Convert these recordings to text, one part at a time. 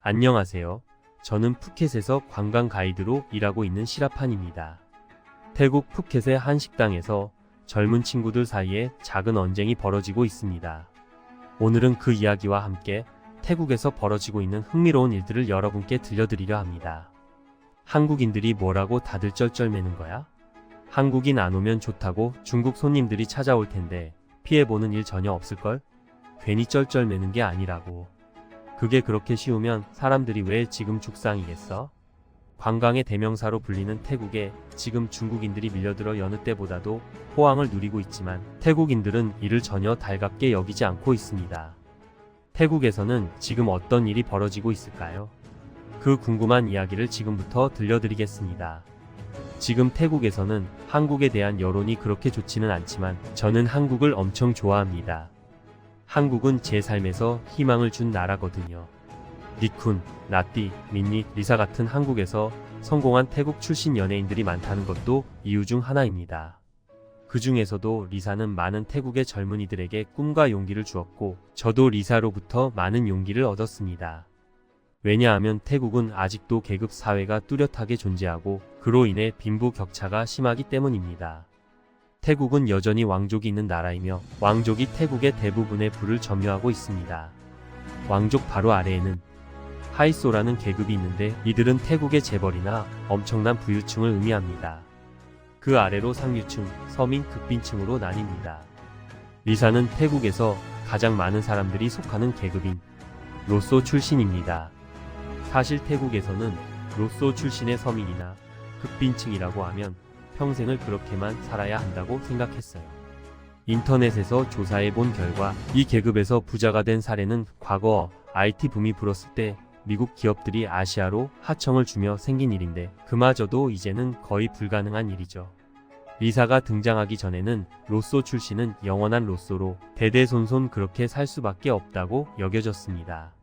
안녕하세요. 저는 푸켓에서 관광 가이드로 일하고 있는 시라판입니다. 태국 푸켓의 한 식당에서 젊은 친구들 사이에 작은 언쟁이 벌어지고 있습니다. 오늘은 그 이야기와 함께 태국에서 벌어지고 있는 흥미로운 일들을 여러분께 들려드리려 합니다. 한국인들이 뭐라고 다들 쩔쩔매는 거야? 한국인 안 오면 좋다고 중국 손님들이 찾아올 텐데 피해보는 일 전혀 없을걸? 괜히 쩔쩔매는 게 아니라고. 그게 그렇게 쉬우면 사람들이 왜 지금 죽상이겠어? 관광의 대명사로 불리는 태국에 지금 중국인들이 밀려들어 여느 때보다도 호황을 누리고 있지만 태국인들은 이를 전혀 달갑게 여기지 않고 있습니다. 태국에서는 지금 어떤 일이 벌어지고 있을까요? 그 궁금한 이야기를 지금부터 들려드리겠습니다. 지금 태국에서는 한국에 대한 여론이 그렇게 좋지는 않지만 저는 한국을 엄청 좋아합니다. 한국은 제 삶에서 희망을 준 나라거든요. 니쿤, 나띠, 민니, 리사 같은 한국에서 성공한 태국 출신 연예인들이 많다는 것도 이유 중 하나입니다. 그 중에서도 리사는 많은 태국의 젊은이들에게 꿈과 용기를 주었고 저도 리사로부터 많은 용기를 얻었습니다. 왜냐하면 태국은 아직도 계급 사회가 뚜렷하게 존재하고 그로 인해 빈부격차가 심하기 때문입니다. 태국은 여전히 왕족이 있는 나라이며 왕족이 태국의 대부분의 부를 점유하고 있습니다. 왕족 바로 아래에는 하이소라는 계급이 있는데 이들은 태국의 재벌이나 엄청난 부유층을 의미합니다. 그 아래로 상류층, 서민, 극빈층으로 나뉩니다. 리사는 태국에서 가장 많은 사람들이 속하는 계급인 로쏘 출신입니다. 사실 태국에서는 로쏘 출신의 서민이나 극빈층이라고 하면 평생을 그렇게만 살아야 한다고 생각했어요. 인터넷에서 조사해 본 결과 이 계급에서 부자가 된 사례는 과거 IT 붐이 불었을 때 미국 기업들이 아시아로 하청을 주며 생긴 일인데 그마저도 이제는 거의 불가능한 일이죠. 리사가 등장하기 전에는 로쏘 출신은 영원한 로쏘로 대대손손 그렇게 살 수밖에 없다고 여겨졌습니다.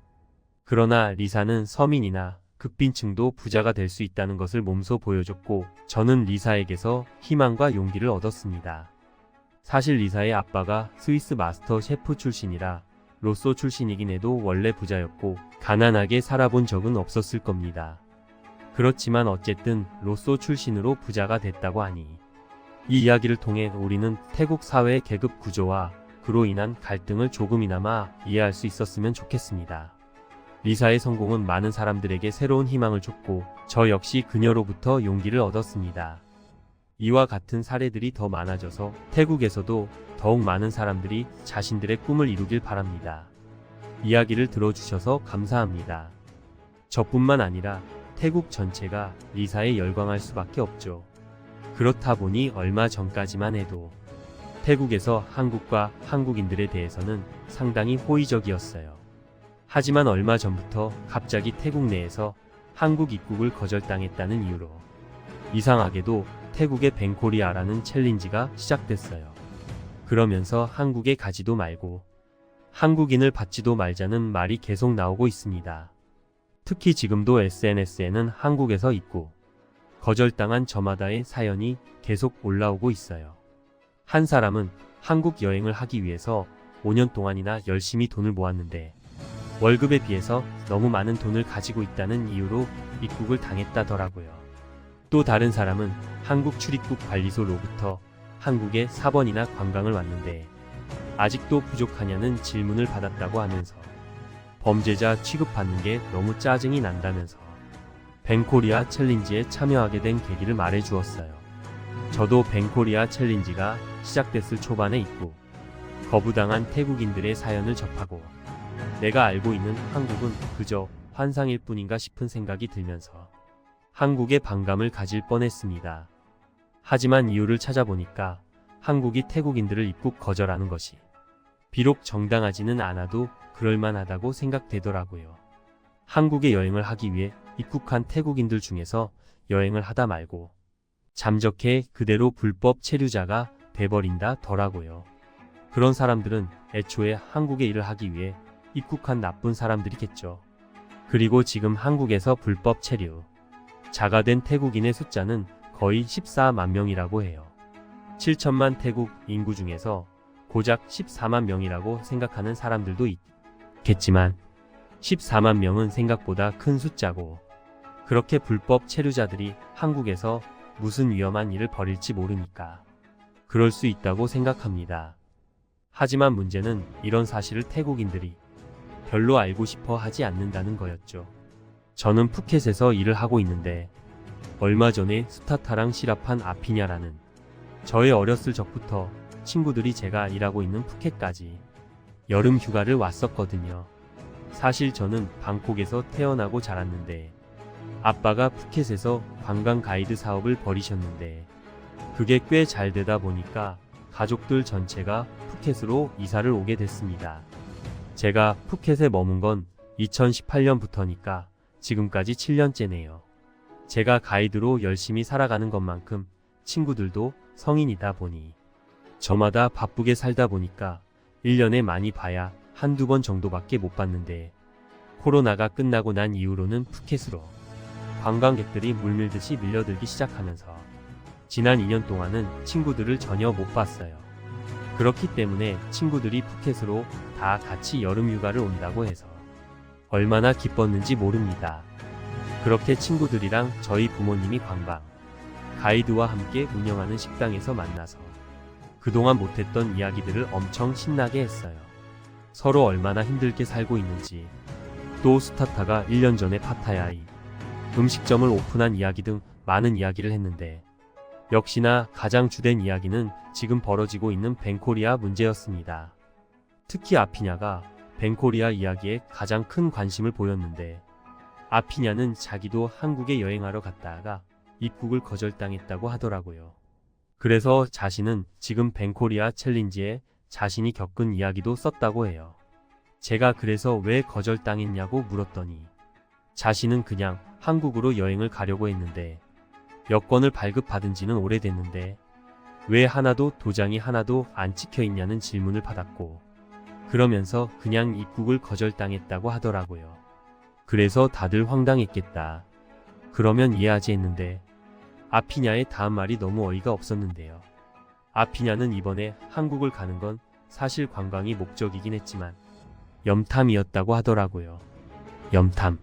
그러나 리사는 서민이나 극빈층도 부자가 될 수 있다는 것을 몸소 보여줬고 저는 리사에게서 희망과 용기를 얻었습니다. 사실 리사의 아빠가 스위스 마스터 셰프 출신이라 로쏘 출신이긴 해도 원래 부자였고 가난하게 살아본 적은 없었을 겁니다. 그렇지만 어쨌든 로쏘 출신으로 부자가 됐다고 하니 이 이야기를 통해 우리는 태국 사회의 계급 구조와 그로 인한 갈등을 조금이나마 이해할 수 있었으면 좋겠습니다. 리사의 성공은 많은 사람들에게 새로운 희망을 줬고 저 역시 그녀로부터 용기를 얻었습니다. 이와 같은 사례들이 더 많아져서 태국에서도 더욱 많은 사람들이 자신들의 꿈을 이루길 바랍니다. 이야기를 들어주셔서 감사합니다. 저뿐만 아니라 태국 전체가 리사에 열광할 수밖에 없죠. 그렇다 보니 얼마 전까지만 해도 태국에서 한국과 한국인들에 대해서는 상당히 호의적이었어요. 하지만 얼마 전부터 갑자기 태국 내에서 한국 입국을 거절당했다는 이유로 이상하게도 태국의 뱅코리아라는 챌린지가 시작됐어요. 그러면서 한국에 가지도 말고 한국인을 받지도 말자는 말이 계속 나오고 있습니다. 특히 지금도 SNS에는 한국에서 입국 거절당한 저마다의 사연이 계속 올라오고 있어요. 한 사람은 한국 여행을 하기 위해서 5년 동안이나 열심히 돈을 모았는데 월급에 비해서 너무 많은 돈을 가지고 있다는 이유로 입국을 당했다더라고요. 또 다른 사람은 한국 출입국 관리소로부터 한국에 4번이나 관광을 왔는데 아직도 부족하냐는 질문을 받았다고 하면서 범죄자 취급받는 게 너무 짜증이 난다면서 뱅코리아 챌린지에 참여하게 된 계기를 말해 주었어요. 저도 뱅코리아 챌린지가 시작됐을 초반에 입국 거부당한 태국인들의 사연을 접하고 내가 알고 있는 한국은 그저 환상일 뿐인가 싶은 생각이 들면서 한국에 반감을 가질 뻔했습니다. 하지만 이유를 찾아보니까 한국이 태국인들을 입국 거절하는 것이 비록 정당하지는 않아도 그럴만하다고 생각되더라고요. 한국에 여행을 하기 위해 입국한 태국인들 중에서 여행을 하다 말고 잠적해 그대로 불법 체류자가 돼버린다더라고요. 그런 사람들은 애초에 한국에 일을 하기 위해 입국한 나쁜 사람들이겠죠. 그리고 지금 한국에서 불법 체류 자가 된 태국인의 숫자는 거의 14만 명이라고 해요. 7천만 태국 인구 중에서 고작 14만 명이라고 생각하는 사람들도 있겠지만 14만 명은 생각보다 큰 숫자고, 그렇게 불법 체류자들이 한국에서 무슨 위험한 일을 벌일지 모르니까 그럴 수 있다고 생각합니다. 하지만 문제는 이런 사실을 태국인들이 별로 알고 싶어 하지 않는다는 거였죠. 저는 푸켓에서 일을 하고 있는데 얼마 전에 수타타랑 시라판 아피냐라는 저의 어렸을 적부터 친구들이 제가 일하고 있는 푸켓까지 여름 휴가를 왔었거든요. 사실 저는 방콕에서 태어나고 자랐는데 아빠가 푸켓에서 관광 가이드 사업을 벌이셨는데 그게 꽤 잘 되다 보니까 가족들 전체가 푸켓으로 이사를 오게 됐습니다. 제가 푸켓에 머문 건 2018년부터니까 지금까지 7년째네요. 제가 가이드로 열심히 살아가는 것만큼 친구들도 성인이다 보니 저마다 바쁘게 살다 보니까 1년에 많이 봐야 한두 번 정도밖에 못 봤는데 코로나가 끝나고 난 이후로는 푸켓으로 관광객들이 물밀듯이 밀려들기 시작하면서 지난 2년 동안은 친구들을 전혀 못 봤어요. 그렇기 때문에 친구들이 푸켓으로 다 같이 여름휴가를 온다고 해서 얼마나 기뻤는지 모릅니다. 그렇게 친구들이랑 저희 부모님이 관광 가이드와 함께 운영하는 식당에서 만나서 그동안 못했던 이야기들을 엄청 신나게 했어요. 서로 얼마나 힘들게 살고 있는지, 또 수타타가 1년 전에 파타야의 음식점을 오픈한 이야기 등 많은 이야기를 했는데 역시나 가장 주된 이야기는 지금 벌어지고 있는 벤코리아 문제였습니다. 특히 아피냐가 벤코리아 이야기에 가장 큰 관심을 보였는데 아피냐는 자기도 한국에 여행하러 갔다가 입국을 거절당했다고 하더라고요. 그래서 자신은 지금 벤코리아 챌린지에 자신이 겪은 이야기도 썼다고 해요. 제가 그래서 왜 거절당했냐고 물었더니 자신은 그냥 한국으로 여행을 가려고 했는데 여권을 발급받은 지는 오래됐는데 왜 하나도 도장이 하나도 안 찍혀 있냐는 질문을 받았고 그러면서 그냥 입국을 거절당했다고 하더라고요. 그래서 다들 황당했겠다. 그러면 이해하지 했는데 아피냐의 다음 말이 너무 어이가 없었는데요. 아피냐는 이번에 한국을 가는 건 사실 관광이 목적이긴 했지만 염탐이었다고 하더라고요. 염탐.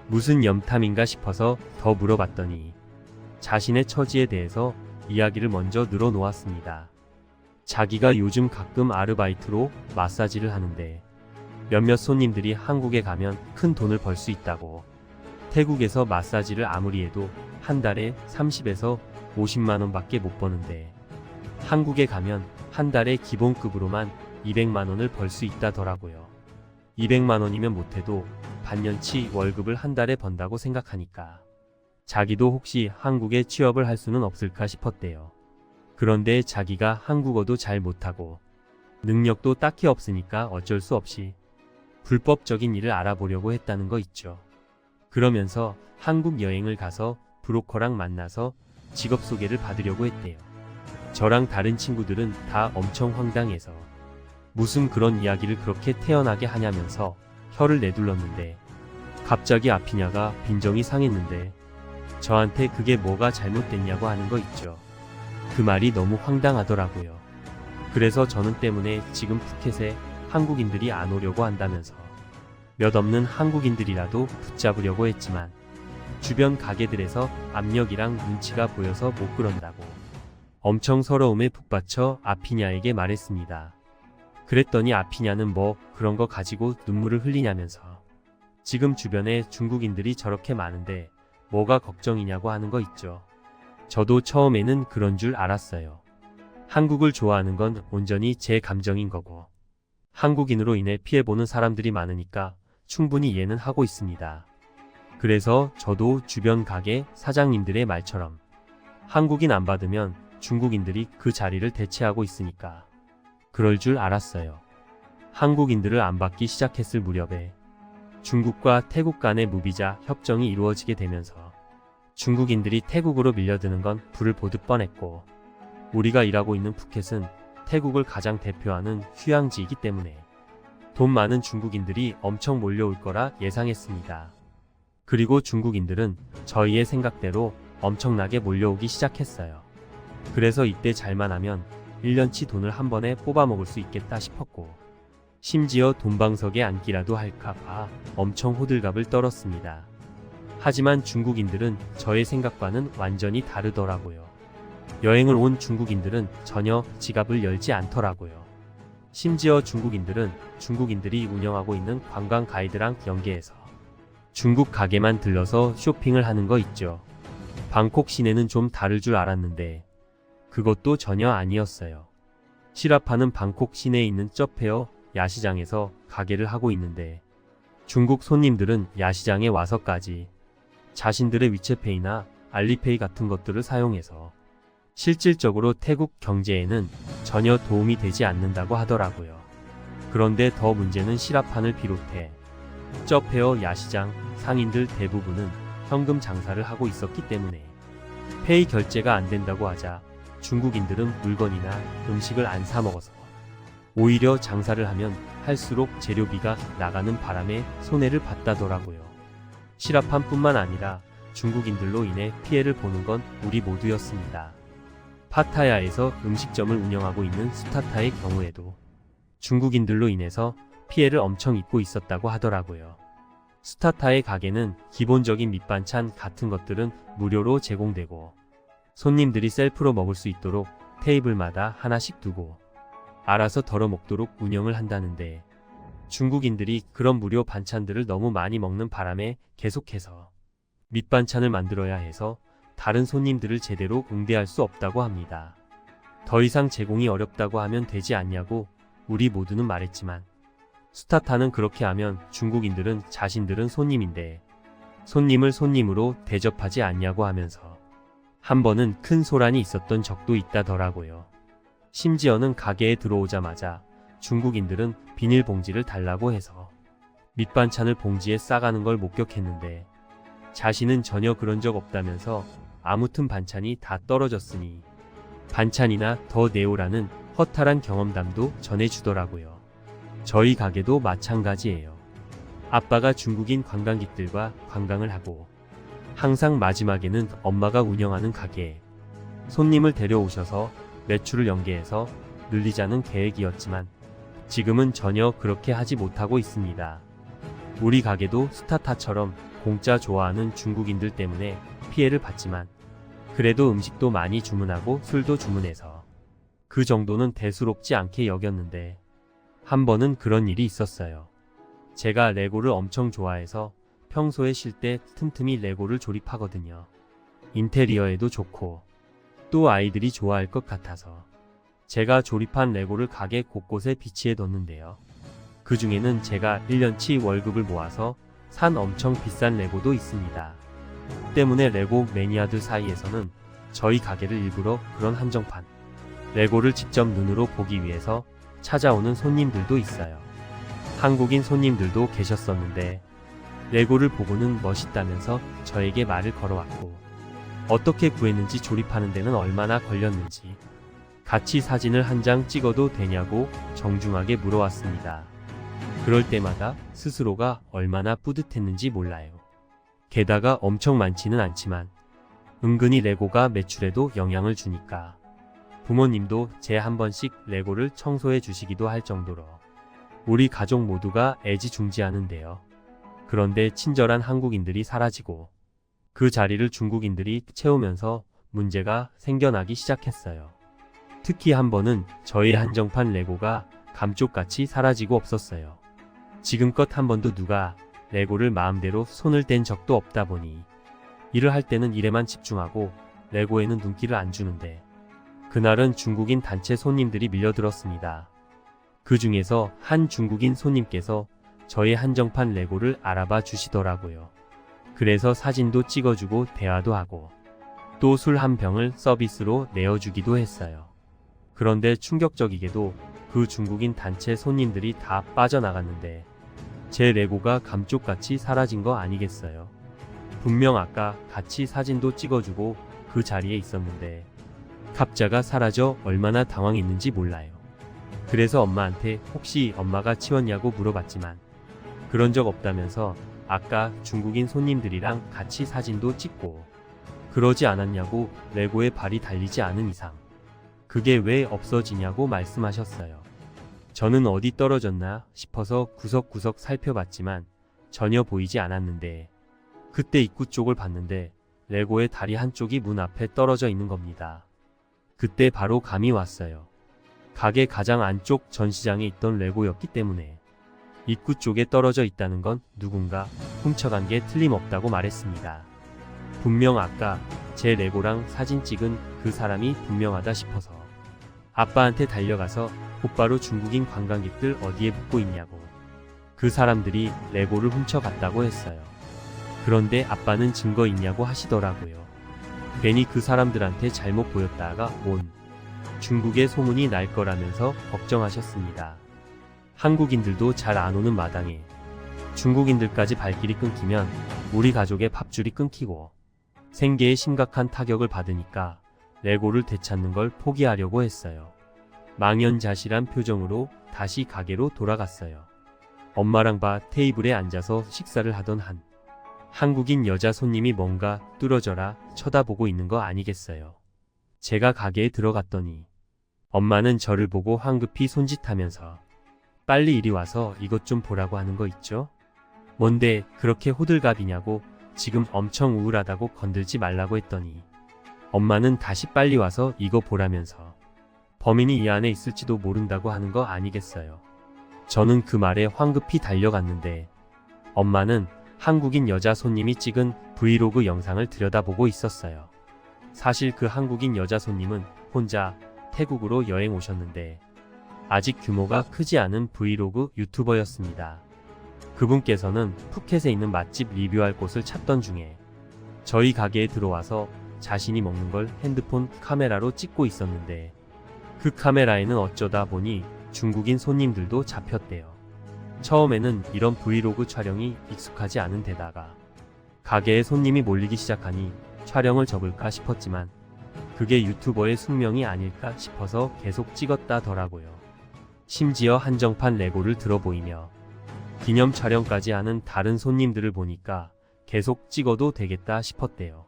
무슨 염탐인가 싶어서 더 물어봤더니 자신의 처지에 대해서 이야기를 먼저 늘어놓았습니다. 자기가 요즘 가끔 아르바이트로 마사지를 하는데 몇몇 손님들이 한국에 가면 큰 돈을 벌 수 있다고, 태국에서 마사지를 아무리 해도 한 달에 30에서 50만원 밖에 못 버는데 한국에 가면 한 달에 기본급으로만 200만원을 벌 수 있다더라고요. 200만원이면 못해도 반년치 월급을 한 달에 번다고 생각하니까 자기도 혹시 한국에 취업을 할 수는 없을까 싶었대요. 그런데 자기가 한국어도 잘 못하고 능력도 딱히 없으니까 어쩔 수 없이 불법적인 일을 알아보려고 했다는 거 있죠. 그러면서 한국 여행을 가서 브로커랑 만나서 직업 소개를 받으려고 했대요. 저랑 다른 친구들은 다 엄청 황당해서 무슨 그런 이야기를 그렇게 태연하게 하냐면서 혀를 내둘렀는데 갑자기 아피냐가 빈정이 상했는데 저한테 그게 뭐가 잘못됐냐고 하는 거 있죠. 그 말이 너무 황당하더라고요. 그래서 저는 때문에 지금 푸켓에 한국인들이 안 오려고 한다면서 몇 없는 한국인들이라도 붙잡으려고 했지만 주변 가게들에서 압력이랑 눈치가 보여서 못 그런다고 엄청 서러움에 북받쳐 아피냐에게 말했습니다. 그랬더니 아피냐는 뭐 그런 거 가지고 눈물을 흘리냐면서 지금 주변에 중국인들이 저렇게 많은데 뭐가 걱정이냐고 하는 거 있죠. 저도 처음에는 그런 줄 알았어요. 한국을 좋아하는 건 온전히 제 감정인 거고 한국인으로 인해 피해보는 사람들이 많으니까 충분히 이해는 하고 있습니다. 그래서 저도 주변 가게 사장님들의 말처럼 한국인 안 받으면 중국인들이 그 자리를 대체하고 있으니까 그럴 줄 알았어요. 한국인들을 안 받기 시작했을 무렵에 중국과 태국 간의 무비자 협정이 이루어지게 되면서 중국인들이 태국으로 밀려드는 건 불을 보듯 뻔했고 우리가 일하고 있는 푸켓은 태국을 가장 대표하는 휴양지이기 때문에 돈 많은 중국인들이 엄청 몰려올 거라 예상했습니다. 그리고 중국인들은 저희의 생각대로 엄청나게 몰려오기 시작했어요. 그래서 이때 잘만 하면 1년치 돈을 한 번에 뽑아먹을 수 있겠다 싶었고 심지어 돈방석에 앉기라도 할까 봐 엄청 호들갑을 떨었습니다. 하지만 중국인들은 저의 생각과는 완전히 다르더라고요. 여행을 온 중국인들은 전혀 지갑을 열지 않더라고요. 심지어 중국인들은 중국인들이 운영하고 있는 관광 가이드랑 연계해서 중국 가게만 들러서 쇼핑을 하는 거 있죠. 방콕 시내는 좀 다를 줄 알았는데 그것도 전혀 아니었어요. 시라파는 방콕 시내에 있는 쩌페어 야시장에서 가게를 하고 있는데 중국 손님들은 야시장에 와서까지 자신들의 위챗페이나 알리페이 같은 것들을 사용해서 실질적으로 태국 경제에는 전혀 도움이 되지 않는다고 하더라고요. 그런데 더 문제는 시라판을 비롯해 쩌페어 야시장 상인들 대부분은 현금 장사를 하고 있었기 때문에 페이 결제가 안 된다고 하자 중국인들은 물건이나 음식을 안 사 먹어서 오히려 장사를 하면 할수록 재료비가 나가는 바람에 손해를 봤다더라고요. 시라판뿐만 아니라 중국인들로 인해 피해를 보는 건 우리 모두였습니다. 파타야에서 음식점을 운영하고 있는 스타타의 경우에도 중국인들로 인해서 피해를 엄청 입고 있었다고 하더라고요. 스타타의 가게는 기본적인 밑반찬 같은 것들은 무료로 제공되고 손님들이 셀프로 먹을 수 있도록 테이블마다 하나씩 두고 알아서 덜어 먹도록 운영을 한다는데 중국인들이 그런 무료 반찬들을 너무 많이 먹는 바람에 계속해서 밑반찬을 만들어야 해서 다른 손님들을 제대로 응대할 수 없다고 합니다. 더 이상 제공이 어렵다고 하면 되지 않냐고 우리 모두는 말했지만 스타타는 그렇게 하면 중국인들은 자신들은 손님인데 손님을 손님으로 대접하지 않냐고 하면서 한 번은 큰 소란이 있었던 적도 있다더라고요. 심지어는 가게에 들어오자마자 중국인들은 비닐봉지를 달라고 해서 밑반찬을 봉지에 싸가는 걸 목격했는데 자신은 전혀 그런 적 없다면서 아무튼 반찬이 다 떨어졌으니 반찬이나 더 내오라는 허탈한 경험담도 전해주더라고요. 저희 가게도 마찬가지예요. 아빠가 중국인 관광객들과 관광을 하고 항상 마지막에는 엄마가 운영하는 가게에 손님을 데려오셔서 매출을 연계해서 늘리자는 계획이었지만 지금은 전혀 그렇게 하지 못하고 있습니다. 우리 가게도 스타타처럼 공짜 좋아하는 중국인들 때문에 피해를 봤지만 그래도 음식도 많이 주문하고 술도 주문해서 그 정도는 대수롭지 않게 여겼는데 한 번은 그런 일이 있었어요. 제가 레고를 엄청 좋아해서 평소에 쉴 때 틈틈이 레고를 조립하거든요. 인테리어에도 좋고 또 아이들이 좋아할 것 같아서 제가 조립한 레고를 가게 곳곳에 비치해 뒀는데요. 그 중에는 제가 1년치 월급을 모아서 산 엄청 비싼 레고도 있습니다. 때문에 레고 매니아들 사이에서는 저희 가게를 일부러 그런 한정판 레고를 직접 눈으로 보기 위해서 찾아오는 손님들도 있어요. 한국인 손님들도 계셨었는데 레고를 보고는 멋있다면서 저에게 말을 걸어왔고 어떻게 구했는지 조립하는 데는 얼마나 걸렸는지 같이 사진을 한 장 찍어도 되냐고 정중하게 물어왔습니다. 그럴 때마다 스스로가 얼마나 뿌듯했는지 몰라요. 게다가 엄청 많지는 않지만 은근히 레고가 매출에도 영향을 주니까 부모님도 제 한 번씩 레고를 청소해 주시기도 할 정도로 우리 가족 모두가 애지중지하는데요. 그런데 친절한 한국인들이 사라지고 그 자리를 중국인들이 채우면서 문제가 생겨나기 시작했어요. 특히 한 번은 저희 한정판 레고가 감쪽같이 사라지고 없었어요. 지금껏 한 번도 누가 레고를 마음대로 손을 댄 적도 없다 보니 일을 할 때는 일에만 집중하고 레고에는 눈길을 안 주는데 그날은 중국인 단체 손님들이 밀려들었습니다. 그 중에서 한 중국인 손님께서 저의 한정판 레고를 알아봐 주시더라고요. 그래서 사진도 찍어주고 대화도 하고 또 술 한 병을 서비스로 내어주기도 했어요. 그런데 충격적이게도 그 중국인 단체 손님들이 다 빠져나갔는데 제 레고가 감쪽같이 사라진 거 아니겠어요? 분명 아까 같이 사진도 찍어주고 그 자리에 있었는데 갑자가 사라져 얼마나 당황했는지 몰라요. 그래서 엄마한테 혹시 엄마가 치웠냐고 물어봤지만 그런 적 없다면서 아까 중국인 손님들이랑 같이 사진도 찍고 그러지 않았냐고 레고에 발이 달리지 않은 이상 그게 왜 없어지냐고 말씀하셨어요. 저는 어디 떨어졌나 싶어서 구석구석 살펴봤지만 전혀 보이지 않았는데 그때 입구 쪽을 봤는데 레고의 다리 한쪽이 문 앞에 떨어져 있는 겁니다. 그때 바로 감이 왔어요. 가게 가장 안쪽 전시장에 있던 레고였기 때문에 입구 쪽에 떨어져 있다는 건 누군가 훔쳐간 게 틀림없다고 말했습니다. 분명 아까 제 레고랑 사진 찍은 그 사람이 분명하다 싶어서 아빠한테 달려가서 곧바로 중국인 관광객들 어디에 묻고 있냐고 그 사람들이 레고를 훔쳐갔다고 했어요. 그런데 아빠는 증거 있냐고 하시더라고요. 괜히 그 사람들한테 잘못 보였다가 온 중국에 소문이 날 거라면서 걱정하셨습니다. 한국인들도 잘 안 오는 마당에 중국인들까지 발길이 끊기면 우리 가족의 밥줄이 끊기고 생계에 심각한 타격을 받으니까 레고를 되찾는 걸 포기하려고 했어요. 망연자실한 표정으로 다시 가게로 돌아갔어요. 엄마랑 바 테이블에 앉아서 식사를 하던 한 한국인 여자 손님이 뭔가 뚫어져라 쳐다보고 있는 거 아니겠어요. 제가 가게에 들어갔더니 엄마는 저를 보고 황급히 손짓하면서 빨리 이리 와서 이것 좀 보라고 하는 거 있죠? 뭔데 그렇게 호들갑이냐고 지금 엄청 우울하다고 건들지 말라고 했더니 엄마는 다시 빨리 와서 이거 보라면서 범인이 이 안에 있을지도 모른다고 하는 거 아니겠어요. 저는 그 말에 황급히 달려갔는데 엄마는 한국인 여자 손님이 찍은 브이로그 영상을 들여다보고 있었어요. 사실 그 한국인 여자 손님은 혼자 태국으로 여행 오셨는데 아직 규모가 크지 않은 브이로그 유튜버였습니다. 그분께서는 푸켓에 있는 맛집 리뷰할 곳을 찾던 중에 저희 가게에 들어와서 자신이 먹는 걸 핸드폰 카메라로 찍고 있었는데 그 카메라에는 어쩌다 보니 중국인 손님들도 잡혔대요. 처음에는 이런 브이로그 촬영이 익숙하지 않은 데다가 가게에 손님이 몰리기 시작하니 촬영을 접을까 싶었지만 그게 유튜버의 숙명이 아닐까 싶어서 계속 찍었다더라고요. 심지어 한정판 레고를 들어보이며 기념 촬영까지 하는 다른 손님들을 보니까 계속 찍어도 되겠다 싶었대요.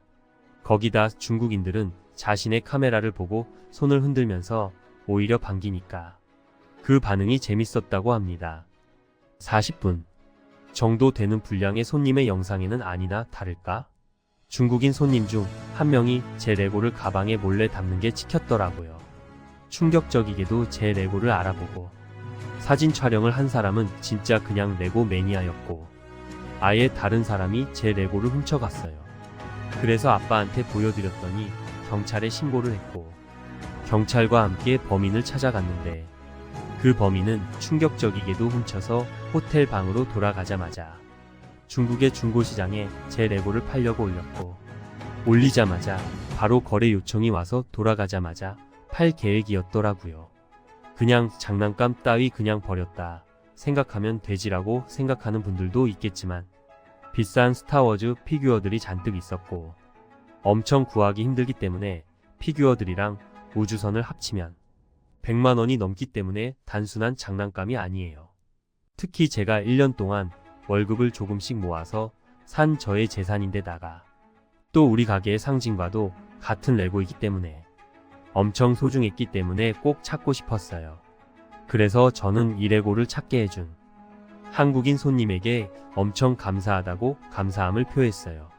거기다 중국인들은 자신의 카메라를 보고 손을 흔들면서 오히려 반기니까 그 반응이 재밌었다고 합니다. 40분 정도 되는 분량의 손님의 영상에는 아니나 다를까? 중국인 손님 중 한 명이 제 레고를 가방에 몰래 담는 게 찍혔더라고요. 충격적이게도 제 레고를 알아보고 사진 촬영을 한 사람은 진짜 그냥 레고 매니아였고 아예 다른 사람이 제 레고를 훔쳐갔어요. 그래서 아빠한테 보여드렸더니 경찰에 신고를 했고 경찰과 함께 범인을 찾아갔는데 그 범인은 충격적이게도 훔쳐서 호텔 방으로 돌아가자마자 중국의 중고시장에 제 레고를 팔려고 올렸고 올리자마자 바로 거래 요청이 와서 돌아가자마자 팔 계획이었더라고요. 그냥 장난감 따위 그냥 버렸다 생각하면 되지라고 생각하는 분들도 있겠지만 비싼 스타워즈 피규어들이 잔뜩 있었고 엄청 구하기 힘들기 때문에 피규어들이랑 우주선을 합치면 100만 원이 넘기 때문에 단순한 장난감이 아니에요. 특히 제가 1년 동안 월급을 조금씩 모아서 산 저의 재산인데다가 또 우리 가게의 상징과도 같은 레고이기 때문에 엄청 소중했기 때문에 꼭 찾고 싶었어요. 그래서 저는 이 레고를 찾게 해준 한국인 손님에게 엄청 감사하다고 감사함을 표했어요.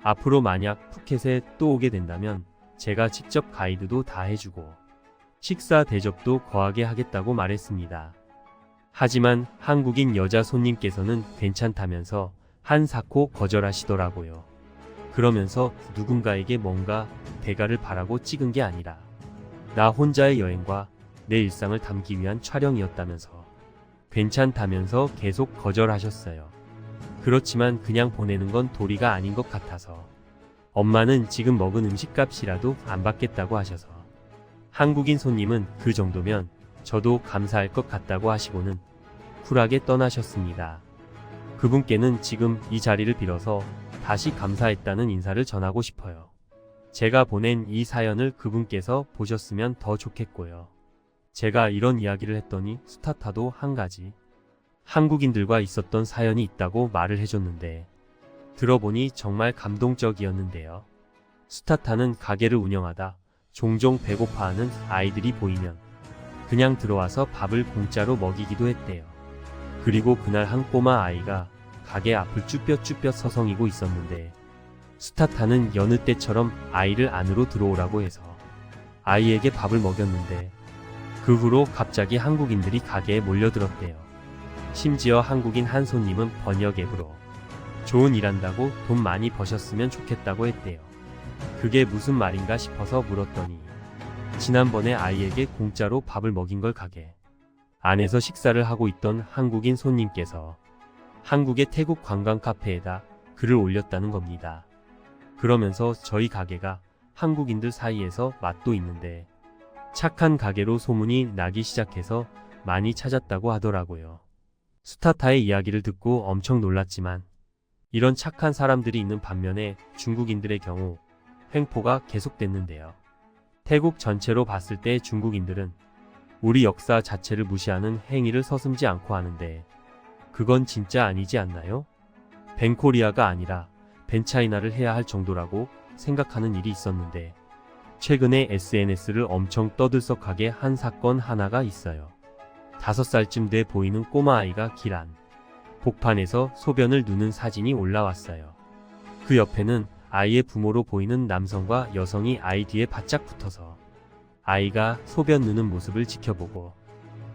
앞으로 만약 푸켓에 또 오게 된다면 제가 직접 가이드도 다 해주고 식사 대접도 거하게 하겠다고 말했습니다. 하지만 한국인 여자 손님께서는 괜찮다면서 한사코 거절하시더라고요. 그러면서 누군가에게 뭔가 대가를 바라고 찍은 게 아니라 나 혼자의 여행과 내 일상을 담기 위한 촬영이었다면서 괜찮다면서 계속 거절하셨어요. 그렇지만 그냥 보내는 건 도리가 아닌 것 같아서 엄마는 지금 먹은 음식값이라도 안 받겠다고 하셔서 한국인 손님은 그 정도면 저도 감사할 것 같다고 하시고는 쿨하게 떠나셨습니다. 그분께는 지금 이 자리를 빌어서 다시 감사했다는 인사를 전하고 싶어요. 제가 보낸 이 사연을 그분께서 보셨으면 더 좋겠고요. 제가 이런 이야기를 했더니 스타타도 한 가지 한국인들과 있었던 사연이 있다고 말을 해줬는데 들어보니 정말 감동적이었는데요. 스타타는 가게를 운영하다 종종 배고파하는 아이들이 보이면 그냥 들어와서 밥을 공짜로 먹이기도 했대요. 그리고 그날 한 꼬마 아이가 가게 앞을 쭈뼛쭈뼛 서성이고 있었는데 스타타는 여느 때처럼 아이를 안으로 들어오라고 해서 아이에게 밥을 먹였는데 그 후로 갑자기 한국인들이 가게에 몰려들었대요. 심지어 한국인 한 손님은 번역 앱으로 좋은 일한다고 돈 많이 버셨으면 좋겠다고 했대요. 그게 무슨 말인가 싶어서 물었더니 지난번에 아이에게 공짜로 밥을 먹인 걸 가게 안에서 식사를 하고 있던 한국인 손님께서 한국의 태국 관광 카페에다 글을 올렸다는 겁니다. 그러면서 저희 가게가 한국인들 사이에서 맛도 있는데 착한 가게로 소문이 나기 시작해서 많이 찾았다고 하더라고요. 스타타의 이야기를 듣고 엄청 놀랐지만 이런 착한 사람들이 있는 반면에 중국인들의 경우 횡포가 계속됐는데요. 태국 전체로 봤을 때 중국인들은 우리 역사 자체를 무시하는 행위를 서슴지 않고 하는데 그건 진짜 아니지 않나요? 벤코리아가 아니라 벤차이나를 해야 할 정도라고 생각하는 일이 있었는데 최근에 SNS를 엄청 떠들썩하게 한 사건 하나가 있어요. 5살쯤 돼 보이는 꼬마아이가 길한 복판에서 소변을 누는 사진이 올라왔어요. 그 옆에는 아이의 부모로 보이는 남성과 여성이 아이 뒤에 바짝 붙어서 아이가 소변 누는 모습을 지켜보고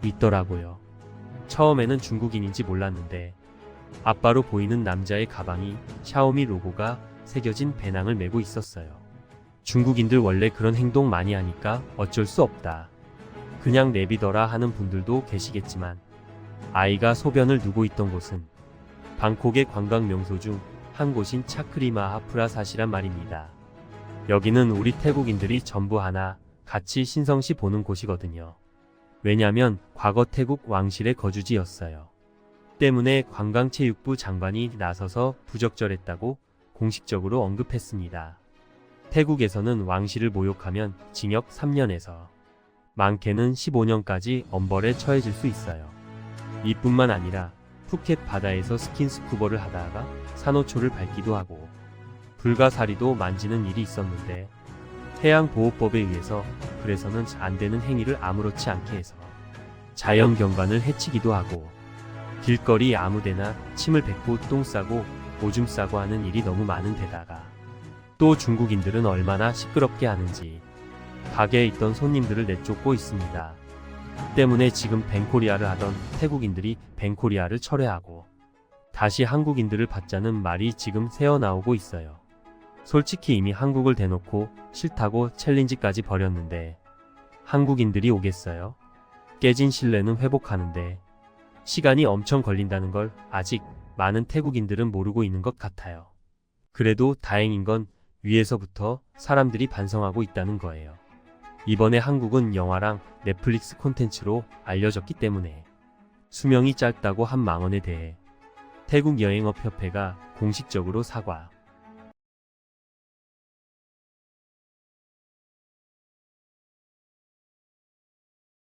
있더라고요. 처음에는 중국인인지 몰랐는데 아빠로 보이는 남자의 가방이 샤오미 로고가 새겨진 배낭을 메고 있었어요. 중국인들 원래 그런 행동 많이 하니까 어쩔 수 없다. 그냥 내비더라 하는 분들도 계시겠지만 아이가 소변을 누고 있던 곳은 방콕의 관광 명소 중 한 곳인 차크리마하 프라사시란 말입니다. 여기는 우리 태국인들이 전부 하나 같이 신성시 보는 곳이거든요. 왜냐면 과거 태국 왕실의 거주지였어요. 때문에 관광체육부 장관이 나서서 부적절했다고 공식적으로 언급했습니다. 태국에서는 왕실을 모욕하면 징역 3년에서 많게는 15년까지 엄벌에 처해질 수 있어요. 이뿐만 아니라 푸켓 바다에서 스킨스쿠버를 하다가 산호초를 밟기도 하고 불가사리도 만지는 일이 있었는데 해양보호법에 의해서 그래서는 안 되는 행위를 아무렇지 않게 해서 자연경관을 해치기도 하고 길거리 아무데나 침을 뱉고 똥 싸고 오줌 싸고 하는 일이 너무 많은 데다가 또 중국인들은 얼마나 시끄럽게 하는지 가게에 있던 손님들을 내쫓고 있습니다. 때문에 지금 벤코리아를 하던 태국인들이 벤코리아를 철회하고 다시 한국인들을 받자는 말이 지금 새어나오고 있어요. 솔직히 이미 한국을 대놓고 싫다고 챌린지까지 벌였는데 한국인들이 오겠어요? 깨진 신뢰는 회복하는데 시간이 엄청 걸린다는 걸 아직 많은 태국인들은 모르고 있는 것 같아요. 그래도 다행인 건 위에서부터 사람들이 반성하고 있다는 거예요. 이번에 한국은 영화랑 넷플릭스 콘텐츠로 알려졌기 때문에 수명이 짧다고 한 망언에 대해 태국 여행업협회가 공식적으로 사과,